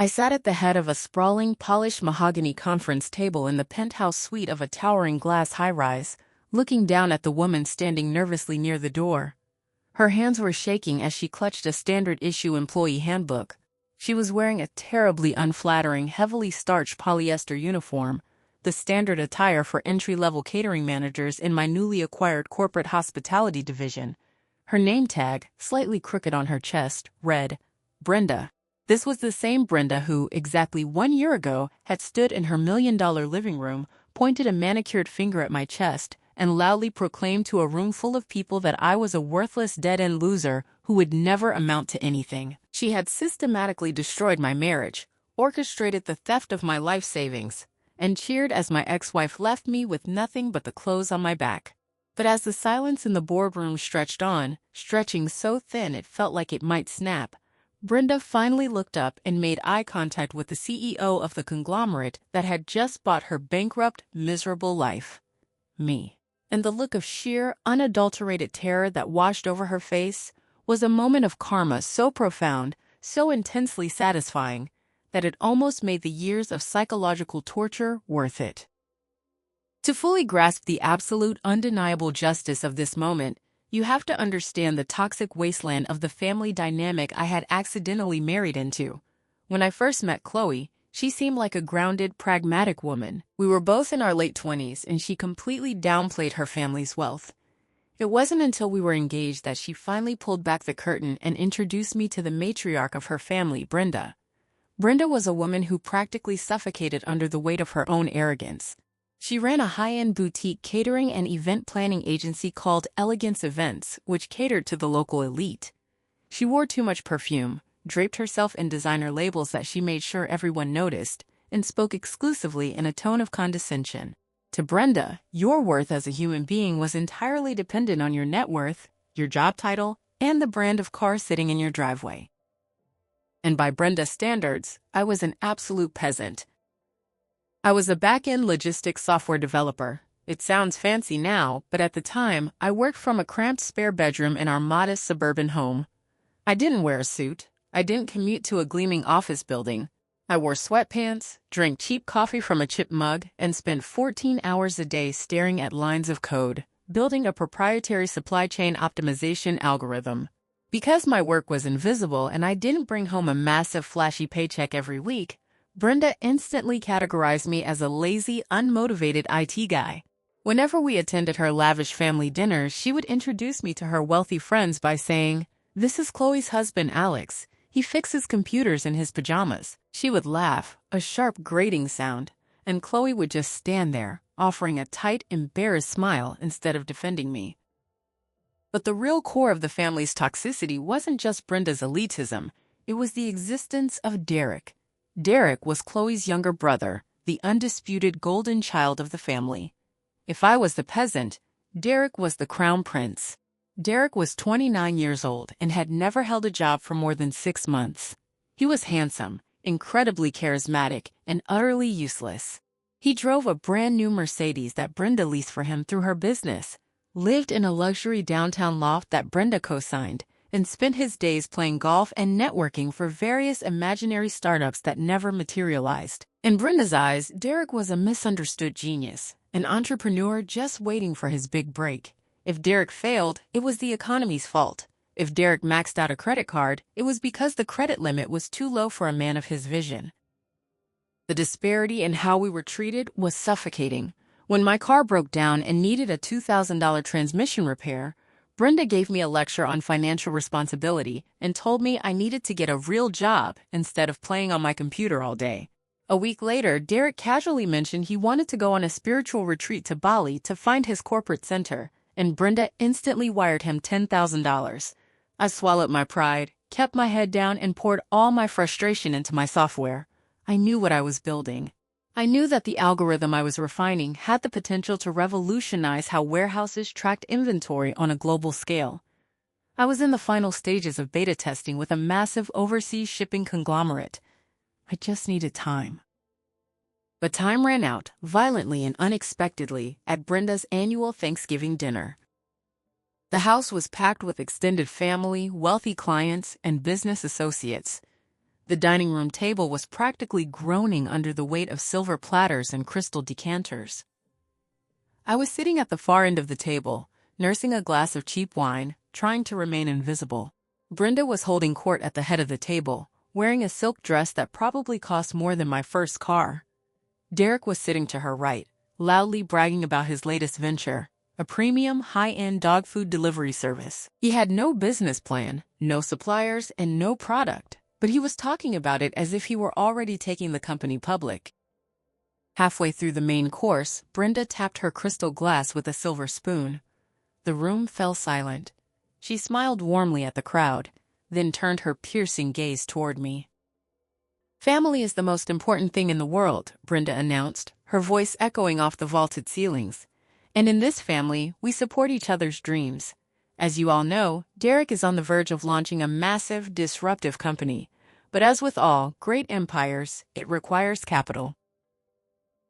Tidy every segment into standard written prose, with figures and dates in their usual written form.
I sat at the head of a sprawling, polished mahogany conference table in the penthouse suite of a towering glass high-rise, looking down at the woman standing nervously near the door. Her hands were shaking as she clutched a standard-issue employee handbook. She was wearing a terribly unflattering, heavily starched polyester uniform, the standard attire for entry-level catering managers in my newly acquired corporate hospitality division. Her name tag, slightly crooked on her chest, read, Brenda. This was the same Brenda who, exactly 1 year ago, had stood in her million-dollar living room, pointed a manicured finger at my chest, and loudly proclaimed to a room full of people that I was a worthless dead-end loser who would never amount to anything. She had systematically destroyed my marriage, orchestrated the theft of my life savings, and cheered as my ex-wife left me with nothing but the clothes on my back. But as the silence in the boardroom stretched on, stretching so thin it felt like it might snap, Brenda finally looked up and made eye contact with the CEO of the conglomerate that had just bought her bankrupt, miserable life. Me. And the look of sheer, unadulterated terror that washed over her face was a moment of karma so profound, so intensely satisfying, that it almost made the years of psychological torture worth it. To fully grasp the absolute, undeniable justice of this moment, you have to understand the toxic wasteland of the family dynamic I had accidentally married into. When I first met Chloe, she seemed like a grounded, pragmatic woman. We were both in our late 20s, and she completely downplayed her family's wealth. It wasn't until we were engaged that she finally pulled back the curtain and introduced me to the matriarch of her family, Brenda. Brenda was a woman who practically suffocated under the weight of her own arrogance. She ran a high-end boutique catering and event planning agency called Elegance Events, which catered to the local elite. She wore too much perfume, draped herself in designer labels that she made sure everyone noticed, and spoke exclusively in a tone of condescension. To Brenda, your worth as a human being was entirely dependent on your net worth, your job title, and the brand of car sitting in your driveway. And by Brenda's standards, I was an absolute peasant. I was a back-end logistics software developer. It sounds fancy now, but at the time, I worked from a cramped spare bedroom in our modest suburban home. I didn't wear a suit. I didn't commute to a gleaming office building. I wore sweatpants, drank cheap coffee from a chip mug, and spent 14 hours a day staring at lines of code, building a proprietary supply chain optimization algorithm. Because my work was invisible and I didn't bring home a massive flashy paycheck every week, Brenda instantly categorized me as a lazy, unmotivated IT guy. Whenever we attended her lavish family dinners, she would introduce me to her wealthy friends by saying, "This is Chloe's husband, Alex. He fixes computers in his pajamas." She would laugh, a sharp grating sound, and Chloe would just stand there, offering a tight, embarrassed smile instead of defending me. But the real core of the family's toxicity wasn't just Brenda's elitism, it was the existence of Derek. Derek was Chloe's younger brother, the undisputed golden child of the family. If I was the peasant, Derek was the crown prince. Derek was 29 years old and had never held a job for more than 6 months. He was handsome, incredibly charismatic, and utterly useless. He drove a brand new Mercedes that Brenda leased for him through her business, lived in a luxury downtown loft that Brenda co-signed, and spent his days playing golf and networking for various imaginary startups that never materialized. In Brenda's eyes, Derek was a misunderstood genius, an entrepreneur just waiting for his big break. If Derek failed, it was the economy's fault. If Derek maxed out a credit card, it was because the credit limit was too low for a man of his vision. The disparity in how we were treated was suffocating. When my car broke down and needed a $2,000 transmission repair, Brenda gave me a lecture on financial responsibility and told me I needed to get a real job instead of playing on my computer all day. A week later, Derek casually mentioned he wanted to go on a spiritual retreat to Bali to find his corporate center, and Brenda instantly wired him $10,000. I swallowed my pride, kept my head down, and poured all my frustration into my software. I knew what I was building. I knew that the algorithm I was refining had the potential to revolutionize how warehouses tracked inventory on a global scale. I was in the final stages of beta testing with a massive overseas shipping conglomerate. I just needed time. But time ran out, violently and unexpectedly, at Brenda's annual Thanksgiving dinner. The house was packed with extended family, wealthy clients, and business associates. The dining room table was practically groaning under the weight of silver platters and crystal decanters. I was sitting at the far end of the table, nursing a glass of cheap wine, trying to remain invisible. Brenda was holding court at the head of the table, wearing a silk dress that probably cost more than my first car. Derek was sitting to her right, loudly bragging about his latest venture, a premium, high-end dog food delivery service. He had no business plan, no suppliers, and no product, but he was talking about it as if he were already taking the company public. Halfway through the main course, Brenda tapped her crystal glass with a silver spoon. The room fell silent. She smiled warmly at the crowd, then turned her piercing gaze toward me. "Family is the most important thing in the world," Brenda announced, her voice echoing off the vaulted ceilings. "And in this family, we support each other's dreams. As you all know, Derek is on the verge of launching a massive, disruptive company. But as with all great empires, it requires capital."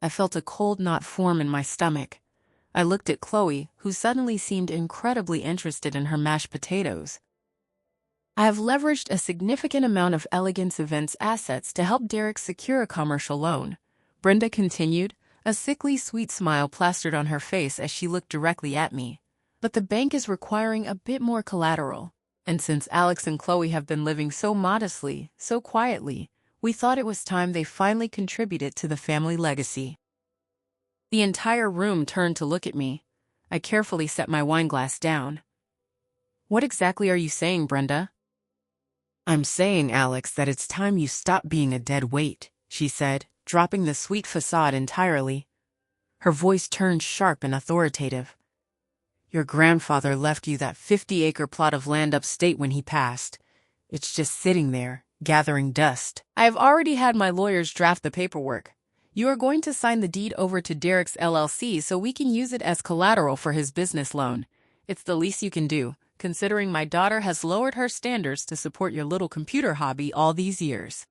I felt a cold knot form in my stomach. I looked at Chloe, who suddenly seemed incredibly interested in her mashed potatoes. "I have leveraged a significant amount of Elegance Events assets to help Derek secure a commercial loan," Brenda continued, a sickly sweet smile plastered on her face as she looked directly at me. "But the bank is requiring a bit more collateral. And since Alex and Chloe have been living so modestly, so quietly, we thought it was time they finally contributed to the family legacy." The entire room turned to look at me. I carefully set my wineglass down. "What exactly are you saying, Brenda?" "I'm saying, Alex, that it's time you stop being a dead weight," she said, dropping the sweet facade entirely. Her voice turned sharp and authoritative. "Your grandfather left you that 50-acre plot of land upstate when he passed. It's just sitting there, gathering dust. I have already had my lawyers draft the paperwork. You are going to sign the deed over to Derek's LLC so we can use it as collateral for his business loan. It's the least you can do, considering my daughter has lowered her standards to support your little computer hobby all these years."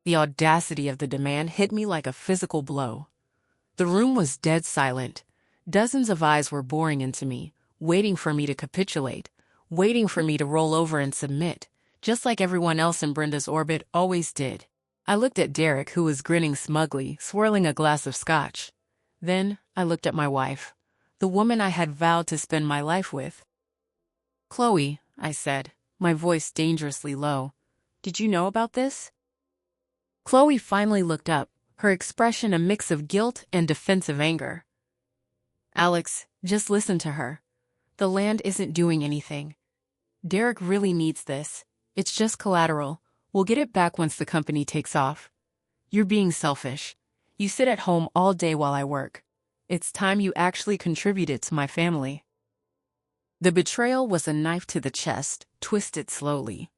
The audacity of the demand hit me like a physical blow. The room was dead silent. Dozens of eyes were boring into me, waiting for me to capitulate, waiting for me to roll over and submit, just like everyone else in Brenda's orbit always did. I looked at Derek, who was grinning smugly, swirling a glass of scotch. Then I looked at my wife, the woman I had vowed to spend my life with. "Chloe," I said, my voice dangerously low, "did you know about this?" Chloe finally looked up, her expression a mix of guilt and defensive anger. "Alex, just listen to her. The land isn't doing anything. Derek really needs this. It's just collateral. We'll get it back once the company takes off. You're being selfish. You sit at home all day while I work. It's time you actually contributed to my family." The betrayal was a knife to the chest, twisted slowly.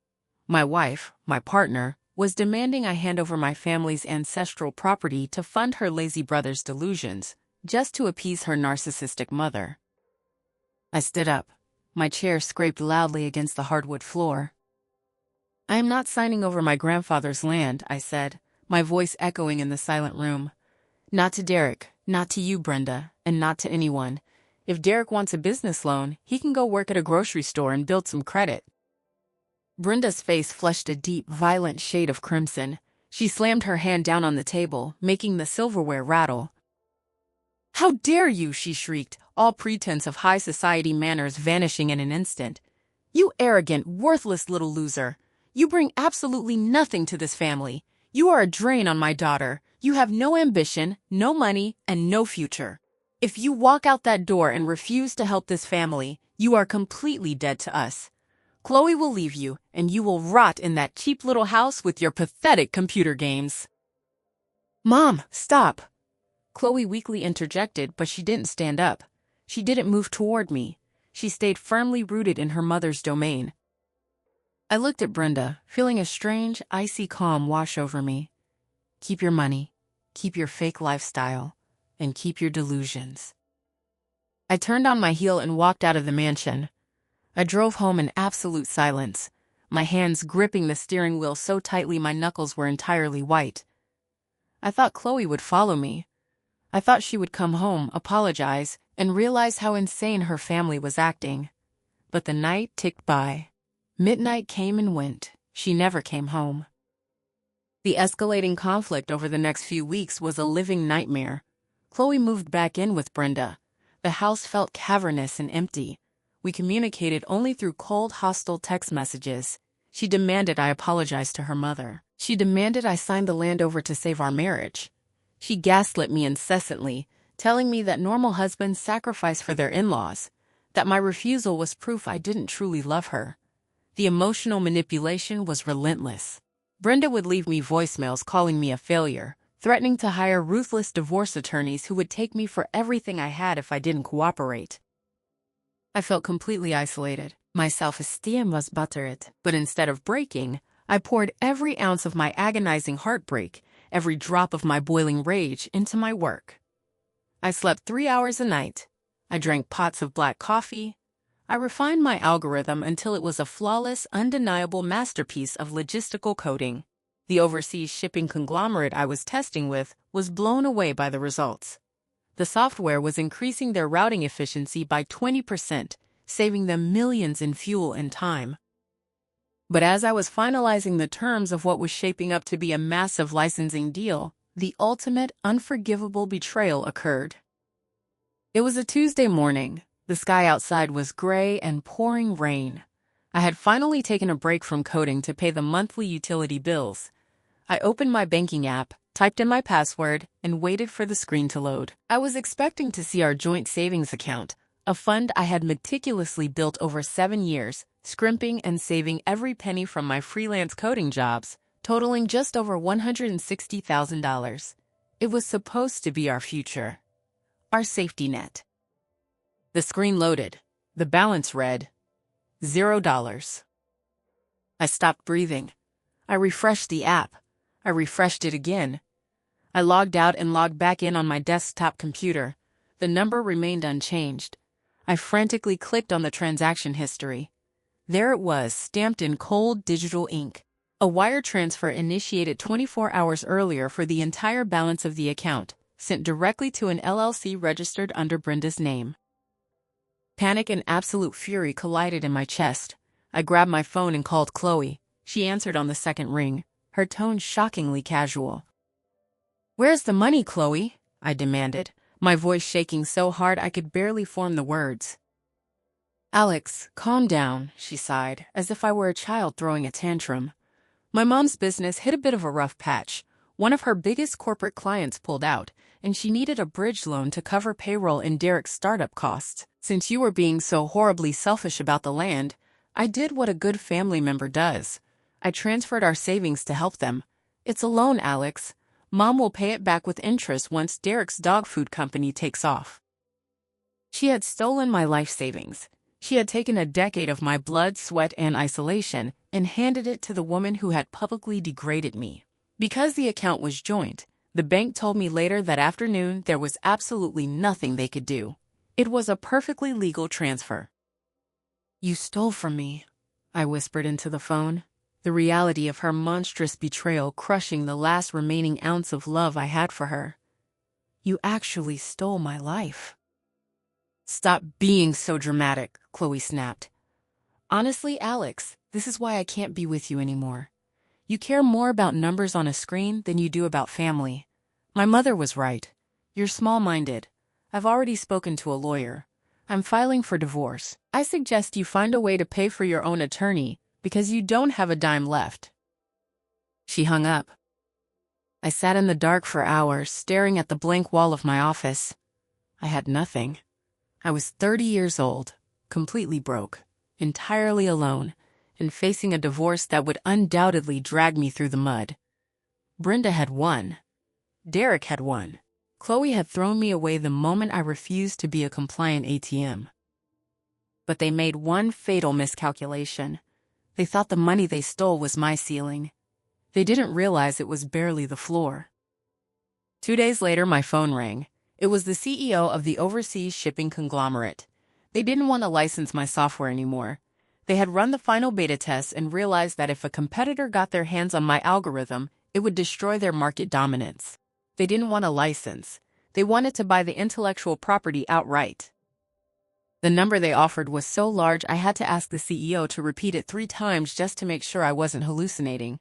My wife, my partner, was demanding I hand over my family's ancestral property to fund her lazy brother's delusions, just to appease her narcissistic mother. I stood up. My chair scraped loudly against the hardwood floor. "I am not signing over my grandfather's land," I said, my voice echoing in the silent room. "Not to Derek, not to you, Brenda, and not to anyone. If Derek wants a business loan, he can go work at a grocery store and build some credit." Brenda's face flushed a deep, violent shade of crimson. She slammed her hand down on the table, making the silverware rattle. "How dare you!" she shrieked, all pretense of high society manners vanishing in an instant. "You arrogant, worthless little loser! You bring absolutely nothing to this family. You are a drain on my daughter. You have no ambition, no money, and no future. If you walk out that door and refuse to help this family, you are completely dead to us. Chloe will leave you, and you will rot in that cheap little house with your pathetic computer games." "Mom, stop!" Chloe weakly interjected, but she didn't stand up. She didn't move toward me. She stayed firmly rooted in her mother's domain. I looked at Brenda, feeling a strange, icy calm wash over me. "Keep your money, keep your fake lifestyle, and keep your delusions." I turned on my heel and walked out of the mansion. I drove home in absolute silence, my hands gripping the steering wheel so tightly my knuckles were entirely white. I thought Chloe would follow me. I thought she would come home, apologize, and realize how insane her family was acting. But the night ticked by. Midnight came and went. She never came home. The escalating conflict over the next few weeks was a living nightmare. Chloe moved back in with Brenda. The house felt cavernous and empty. We communicated only through cold, hostile text messages. She demanded I apologize to her mother. She demanded I sign the land over to save our marriage. She gaslit me incessantly, telling me that normal husbands sacrifice for their in-laws, that my refusal was proof I didn't truly love her. The emotional manipulation was relentless. Brenda would leave me voicemails calling me a failure, threatening to hire ruthless divorce attorneys who would take me for everything I had if I didn't cooperate. I felt completely isolated. My self-esteem was battered. But instead of breaking, I poured every ounce of my agonizing heartbreak, every drop of my boiling rage into my work. I slept 3 hours a night. I drank pots of black coffee. I refined my algorithm until it was a flawless, undeniable masterpiece of logistical coding. The overseas shipping conglomerate I was testing with was blown away by the results. The software was increasing their routing efficiency by 20%, saving them millions in fuel and time. But as I was finalizing the terms of what was shaping up to be a massive licensing deal, the ultimate, unforgivable betrayal occurred. It was a Tuesday morning. The sky outside was gray and pouring rain. I had finally taken a break from coding to pay the monthly utility bills. I opened my banking app, typed in my password, and waited for the screen to load. I was expecting to see our joint savings account, a fund I had meticulously built over 7 years, scrimping and saving every penny from my freelance coding jobs, totaling just over $160,000. It was supposed to be our future, our safety net. The screen loaded. The balance read, $0. I stopped breathing. I refreshed the app. I refreshed it again. I logged out and logged back in on my desktop computer. The number remained unchanged. I frantically clicked on the transaction history. There it was, stamped in cold digital ink. A wire transfer initiated 24 hours earlier for the entire balance of the account, sent directly to an LLC registered under Brenda's name. Panic and absolute fury collided in my chest. I grabbed my phone and called Chloe. She answered on the second ring, her tone shockingly casual. "Where's the money, Chloe?" I demanded, my voice shaking so hard I could barely form the words. "Alex, calm down," she sighed, as if I were a child throwing a tantrum. "My mom's business hit a bit of a rough patch. One of her biggest corporate clients pulled out, and she needed a bridge loan to cover payroll and Derek's startup costs. Since you were being so horribly selfish about the land, I did what a good family member does. I transferred our savings to help them. It's a loan, Alex. Mom will pay it back with interest once Derek's dog food company takes off." She had stolen my life savings. She had taken a decade of my blood, sweat, and isolation and handed it to the woman who had publicly degraded me. Because the account was joint, the bank told me later that afternoon there was absolutely nothing they could do. It was a perfectly legal transfer. "You stole from me," I whispered into the phone, the reality of her monstrous betrayal crushing the last remaining ounce of love I had for her. "You actually stole my life." "Stop being so dramatic," Chloe snapped. "Honestly, Alex, this is why I can't be with you anymore. You care more about numbers on a screen than you do about family. My mother was right. You're small-minded. I've already spoken to a lawyer. I'm filing for divorce. I suggest you find a way to pay for your own attorney because you don't have a dime left." She hung up. I sat in the dark for hours, staring at the blank wall of my office. I had nothing. I was 30 years old, completely broke, entirely alone, and facing a divorce that would undoubtedly drag me through the mud. Brenda had won. Derek had won. Chloe had thrown me away the moment I refused to be a compliant ATM. But they made one fatal miscalculation. They thought the money they stole was my ceiling. They didn't realize it was barely the floor. 2 days later, my phone rang. It was the CEO of the overseas shipping conglomerate. They didn't want to license my software anymore. They had run the final beta tests and realized that if a competitor got their hands on my algorithm, it would destroy their market dominance. They didn't want a license. They wanted to buy the intellectual property outright. The number they offered was so large I had to ask the CEO to repeat it 3 times just to make sure I wasn't hallucinating.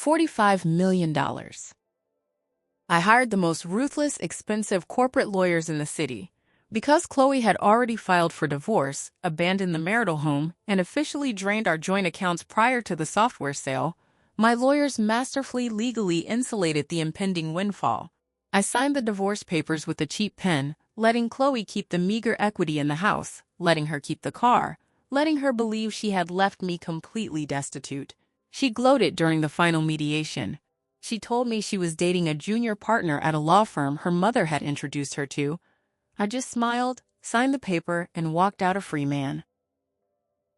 $45 million. I hired the most ruthless, expensive corporate lawyers in the city. Because Chloe had already filed for divorce, abandoned the marital home, and officially drained our joint accounts prior to the software sale, my lawyers masterfully legally insulated the impending windfall. I signed the divorce papers with a cheap pen, letting Chloe keep the meager equity in the house, letting her keep the car, letting her believe she had left me completely destitute. She gloated during the final mediation. She told me she was dating a junior partner at a law firm her mother had introduced her to. I just smiled, signed the paper, and walked out a free man.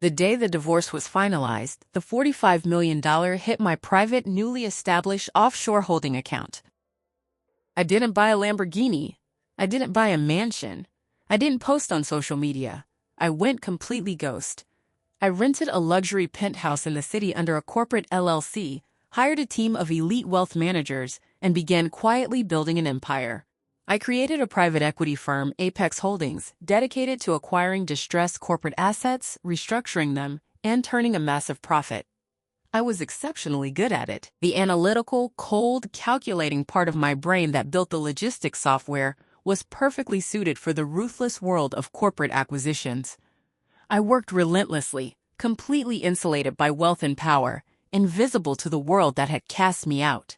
The day the divorce was finalized, the $45 million hit my private, newly established offshore holding account. I didn't buy a Lamborghini. I didn't buy a mansion. I didn't post on social media. I went completely ghost. I rented a luxury penthouse in the city under a corporate LLC, hired a team of elite wealth managers, and began quietly building an empire. I created a private equity firm, Apex Holdings, dedicated to acquiring distressed corporate assets, restructuring them, and turning a massive profit. I was exceptionally good at it. The analytical, cold, calculating part of my brain that built the logistics software was perfectly suited for the ruthless world of corporate acquisitions. I worked relentlessly, completely insulated by wealth and power, invisible to the world that had cast me out.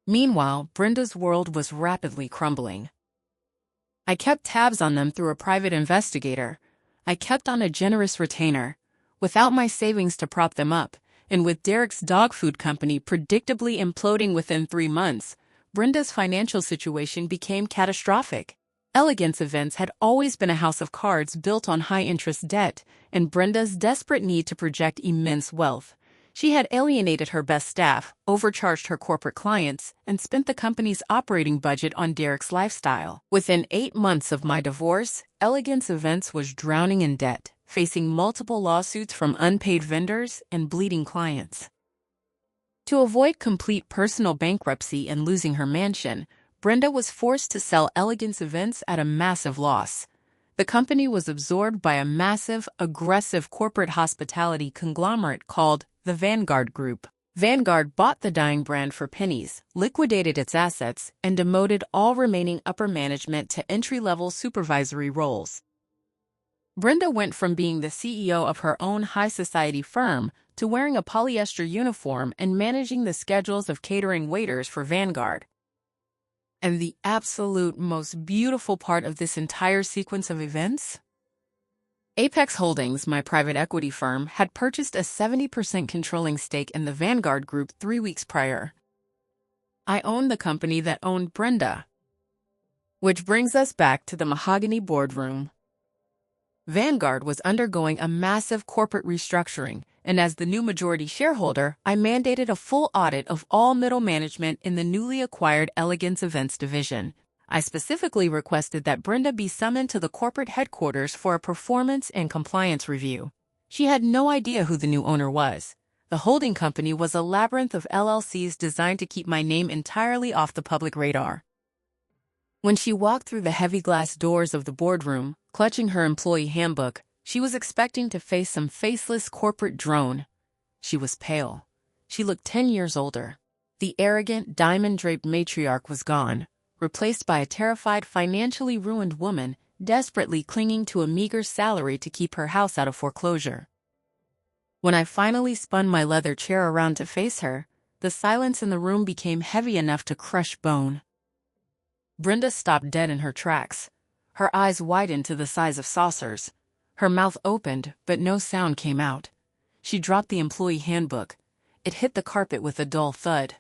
Meanwhile, Brenda's world was rapidly crumbling. I kept tabs on them through a private investigator. I kept on a generous retainer. Without my savings to prop them up, and with Derek's dog food company predictably imploding within 3 months, Brenda's financial situation became catastrophic. Elegance Events had always been a house of cards built on high-interest debt, and Brenda's desperate need to project immense wealth. She had alienated her best staff, overcharged her corporate clients, and spent the company's operating budget on Derek's lifestyle. Within 8 months of my divorce, Elegance Events was drowning in debt, facing multiple lawsuits from unpaid vendors and bleeding clients. To avoid complete personal bankruptcy and losing her mansion, Brenda was forced to sell Elegance Events at a massive loss. The company was absorbed by a massive, aggressive corporate hospitality conglomerate called the Vanguard Group. Vanguard bought the dying brand for pennies, liquidated its assets, and demoted all remaining upper management to entry-level supervisory roles. Brenda went from being the CEO of her own high society firm to wearing a polyester uniform and managing the schedules of catering waiters for Vanguard. And the absolute most beautiful part of this entire sequence of events? Apex Holdings, my private equity firm, had purchased a 70% controlling stake in the Vanguard Group 3 weeks prior. I owned the company that owned Brenda. Which brings us back to the mahogany boardroom. Vanguard was undergoing a massive corporate restructuring, and as the new majority shareholder, I mandated a full audit of all middle management in the newly acquired Elegance Events division. I specifically requested that Brenda be summoned to the corporate headquarters for a performance and compliance review. She had no idea who the new owner was. The holding company was a labyrinth of LLCs designed to keep my name entirely off the public radar. When she walked through the heavy glass doors of the boardroom, clutching her employee handbook, she was expecting to face some faceless corporate drone. She was pale. She looked 10 years older. The arrogant, diamond-draped matriarch was gone, replaced by a terrified, financially ruined woman desperately clinging to a meager salary to keep her house out of foreclosure. When I finally spun my leather chair around to face her, the silence in the room became heavy enough to crush bone. Brenda stopped dead in her tracks. Her eyes widened to the size of saucers. Her mouth opened, but no sound came out. She dropped the employee handbook. It hit the carpet with a dull thud.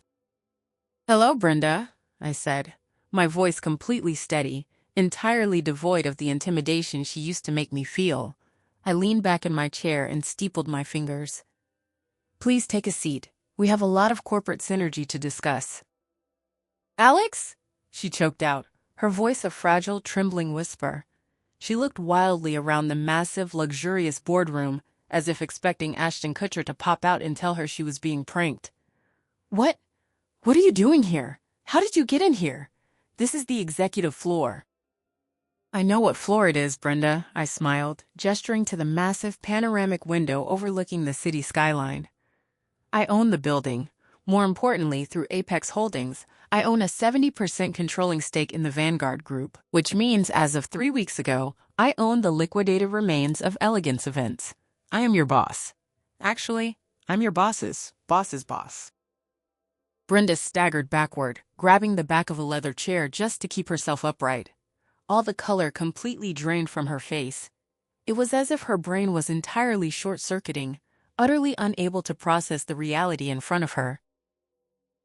"Hello, Brenda," I said, my voice completely steady, entirely devoid of the intimidation she used to make me feel. I leaned back in my chair and steepled my fingers. "Please take a seat. We have a lot of corporate synergy to discuss." "Alex?" she choked out, her voice a fragile, trembling whisper. She looked wildly around the massive, luxurious boardroom, as if expecting Ashton Kutcher to pop out and tell her she was being pranked. What are you doing here? How did you get in here? This is the executive floor." "I know what floor it is, Brenda," I smiled, gesturing to the massive panoramic window overlooking the city skyline. "I own the building. More importantly, through Apex Holdings, I own a 70% controlling stake in the Vanguard Group, which means as of 3 weeks ago, I own the liquidated remains of Elegance Events. I am your boss. Actually, I'm your boss's boss. Brenda staggered backward, grabbing the back of a leather chair just to keep herself upright. All the color completely drained from her face. It was as if her brain was entirely short-circuiting, utterly unable to process the reality in front of her.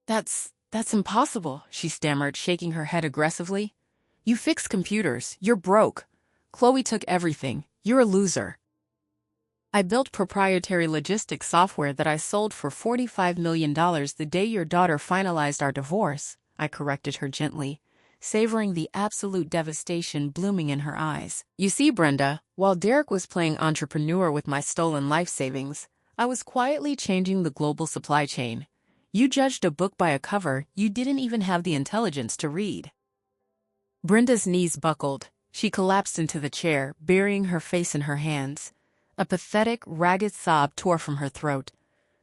That's impossible, she stammered, shaking her head aggressively. You fix computers. You're broke. Chloe took everything. You're a loser. I built proprietary logistics software that I sold for $45 million the day your daughter finalized our divorce, I corrected her gently, savoring the absolute devastation blooming in her eyes. You see, Brenda, while Derek was playing entrepreneur with my stolen life savings, I was quietly changing the global supply chain. You judged a book by a cover you didn't even have the intelligence to read. Brenda's knees buckled. She collapsed into the chair, burying her face in her hands. A pathetic, ragged sob tore from her throat.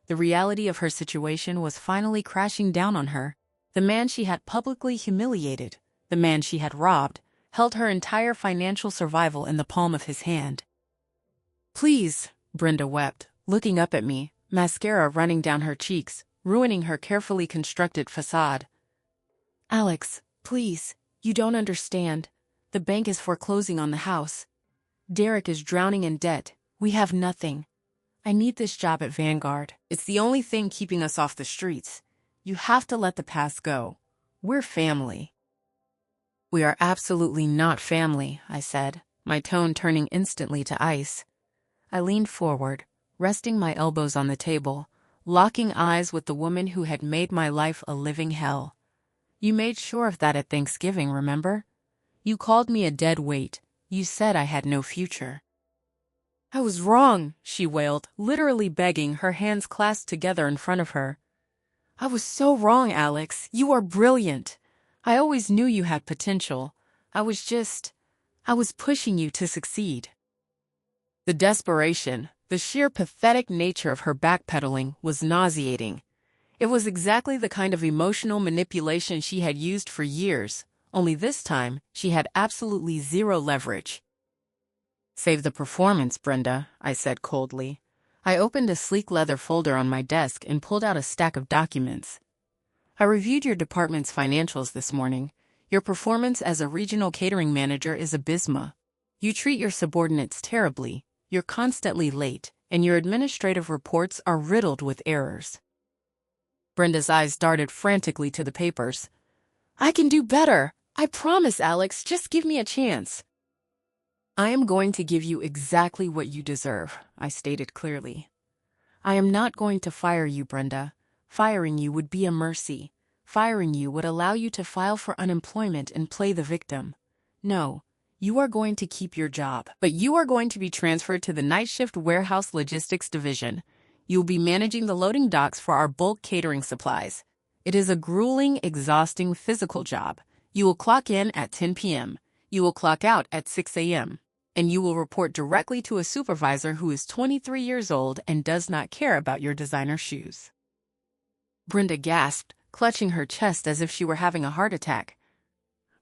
The reality of her situation was finally crashing down on her. The man she had publicly humiliated, the man she had robbed, held her entire financial survival in the palm of his hand. Please, Brenda wept, looking up at me, mascara running down her cheeks, ruining her carefully constructed facade. Alex, please, you don't understand. The bank is foreclosing on the house. Derek is drowning in debt. We have nothing. I need this job at Vanguard. It's the only thing keeping us off the streets. You have to let the past go. We're family. We are absolutely not family, I said, my tone turning instantly to ice. I leaned forward, resting my elbows on the table, locking eyes with the woman who had made my life a living hell. You made sure of that at Thanksgiving, remember? You called me a dead weight. You said I had no future. I was wrong, she wailed, literally begging, her hands clasped together in front of her. I was so wrong, Alex. You are brilliant. I always knew you had potential. I was pushing you to succeed. The desperation, the sheer pathetic nature of her backpedaling was nauseating. It was exactly the kind of emotional manipulation she had used for years, only this time she had absolutely zero leverage. Save the performance, Brenda, I said coldly. I opened a sleek leather folder on my desk and pulled out a stack of documents. I reviewed your department's financials this morning. Your performance as a regional catering manager is abysmal. You treat your subordinates terribly, you're constantly late, and your administrative reports are riddled with errors. Brenda's eyes darted frantically to the papers. I can do better. I promise, Alex. Just give me a chance. I am going to give you exactly what you deserve, I stated clearly. I am not going to fire you, Brenda. Firing you would be a mercy. Firing you would allow you to file for unemployment and play the victim. No, you are going to keep your job, but you are going to be transferred to the night shift warehouse logistics division. You will be managing the loading docks for our bulk catering supplies. It is a grueling, exhausting physical job. You will clock in at 10 p.m. You will clock out at 6 a.m. And you will report directly to a supervisor who is 23 years old and does not care about your designer shoes. Brenda gasped, clutching her chest as if she were having a heart attack.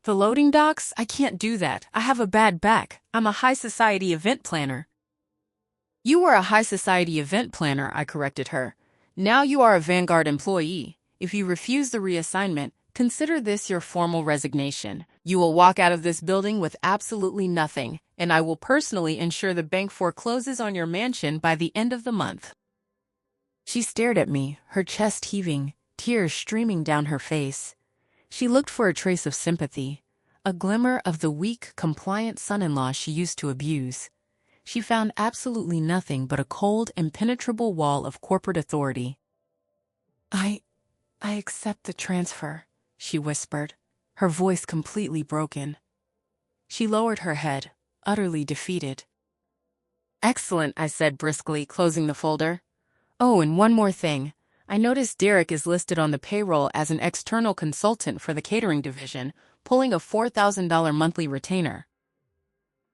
The loading docks? I can't do that. I have a bad back. I'm a high society event planner. You are a high society event planner, I corrected her. Now you are a Vanguard employee. If you refuse the reassignment, consider this your formal resignation. You will walk out of this building with absolutely nothing, and I will personally ensure the bank forecloses on your mansion by the end of the month. She stared at me, her chest heaving, tears streaming down her face. She looked for a trace of sympathy, a glimmer of the weak, compliant son-in-law she used to abuse. She found absolutely nothing but a cold, impenetrable wall of corporate authority. I accept the transfer, she whispered, her voice completely broken. She lowered her head, utterly defeated. Excellent, I said briskly, closing the folder. Oh, and one more thing. I noticed Derek is listed on the payroll as an external consultant for the catering division, pulling a $4,000 monthly retainer.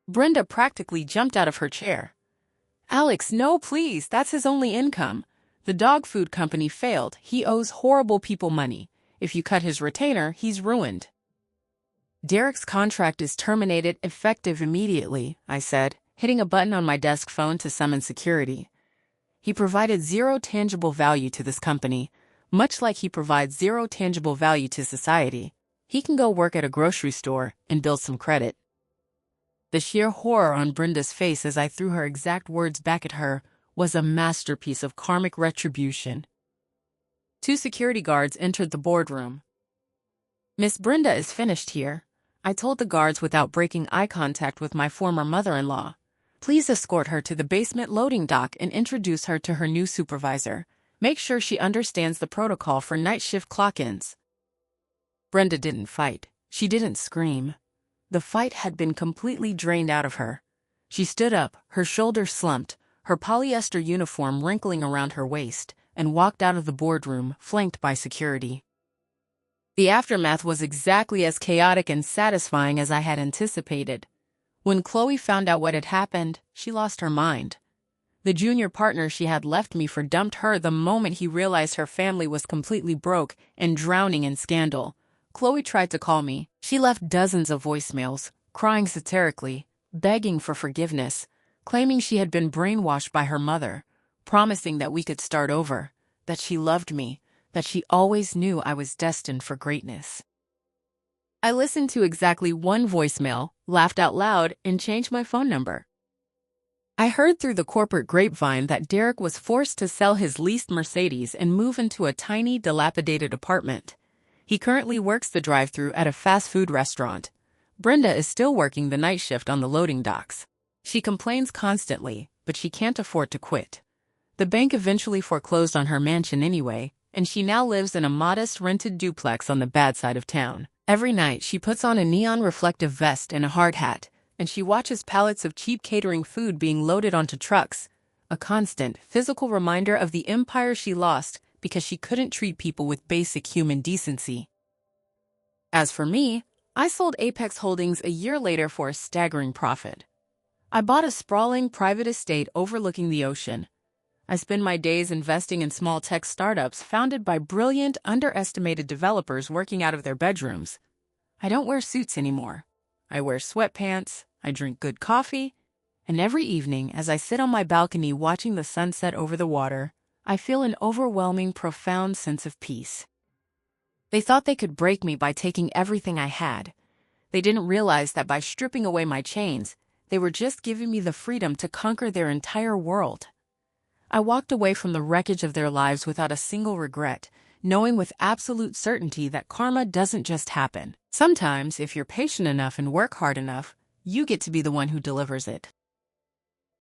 Brenda practically jumped out of her chair. Alex, no, please, that's his only income. The dog food company failed. He owes horrible people money. If you cut his retainer, he's ruined. Derek's contract is terminated effective immediately, I said, hitting a button on my desk phone to summon security. He provided zero tangible value to this company, much like he provides zero tangible value to society. He can go work at a grocery store and build some credit. The sheer horror on Brenda's face as I threw her exact words back at her was a masterpiece of karmic retribution. 2 security guards entered the boardroom. "Miss Brenda is finished here," I told the guards without breaking eye contact with my former mother-in-law. "Please escort her to the basement loading dock and introduce her to her new supervisor. Make sure she understands the protocol for night shift clock-ins." Brenda didn't fight. She didn't scream. The fight had been completely drained out of her. She stood up, her shoulders slumped, her polyester uniform wrinkling around her waist, and walked out of the boardroom, flanked by security. The aftermath was exactly as chaotic and satisfying as I had anticipated. When Chloe found out what had happened, she lost her mind. The junior partner she had left me for dumped her the moment he realized her family was completely broke and drowning in scandal. Chloe tried to call me. She left dozens of voicemails, crying satirically, begging for forgiveness, claiming she had been brainwashed by her mother, promising that we could start over, that she loved me, that she always knew I was destined for greatness. I listened to exactly one voicemail, laughed out loud, and changed my phone number. I heard through the corporate grapevine that Derek was forced to sell his leased Mercedes and move into a tiny, dilapidated apartment. He currently works the drive-thru at a fast food restaurant. Brenda is still working the night shift on the loading docks. She complains constantly, but she can't afford to quit. The bank eventually foreclosed on her mansion anyway, and she now lives in a modest rented duplex on the bad side of town. Every night, she puts on a neon reflective vest and a hard hat, and she watches pallets of cheap catering food being loaded onto trucks, a constant, physical reminder of the empire she lost because she couldn't treat people with basic human decency. As for me, I sold Apex Holdings a year later for a staggering profit. I bought a sprawling private estate overlooking the ocean. I spend my days investing in small tech startups founded by brilliant, underestimated developers working out of their bedrooms. I don't wear suits anymore. I wear sweatpants, I drink good coffee, and every evening as I sit on my balcony watching the sunset over the water, I feel an overwhelming, profound sense of peace. They thought they could break me by taking everything I had. They didn't realize that by stripping away my chains, they were just giving me the freedom to conquer their entire world. I walked away from the wreckage of their lives without a single regret, knowing with absolute certainty that karma doesn't just happen. Sometimes, if you're patient enough and work hard enough, you get to be the one who delivers it.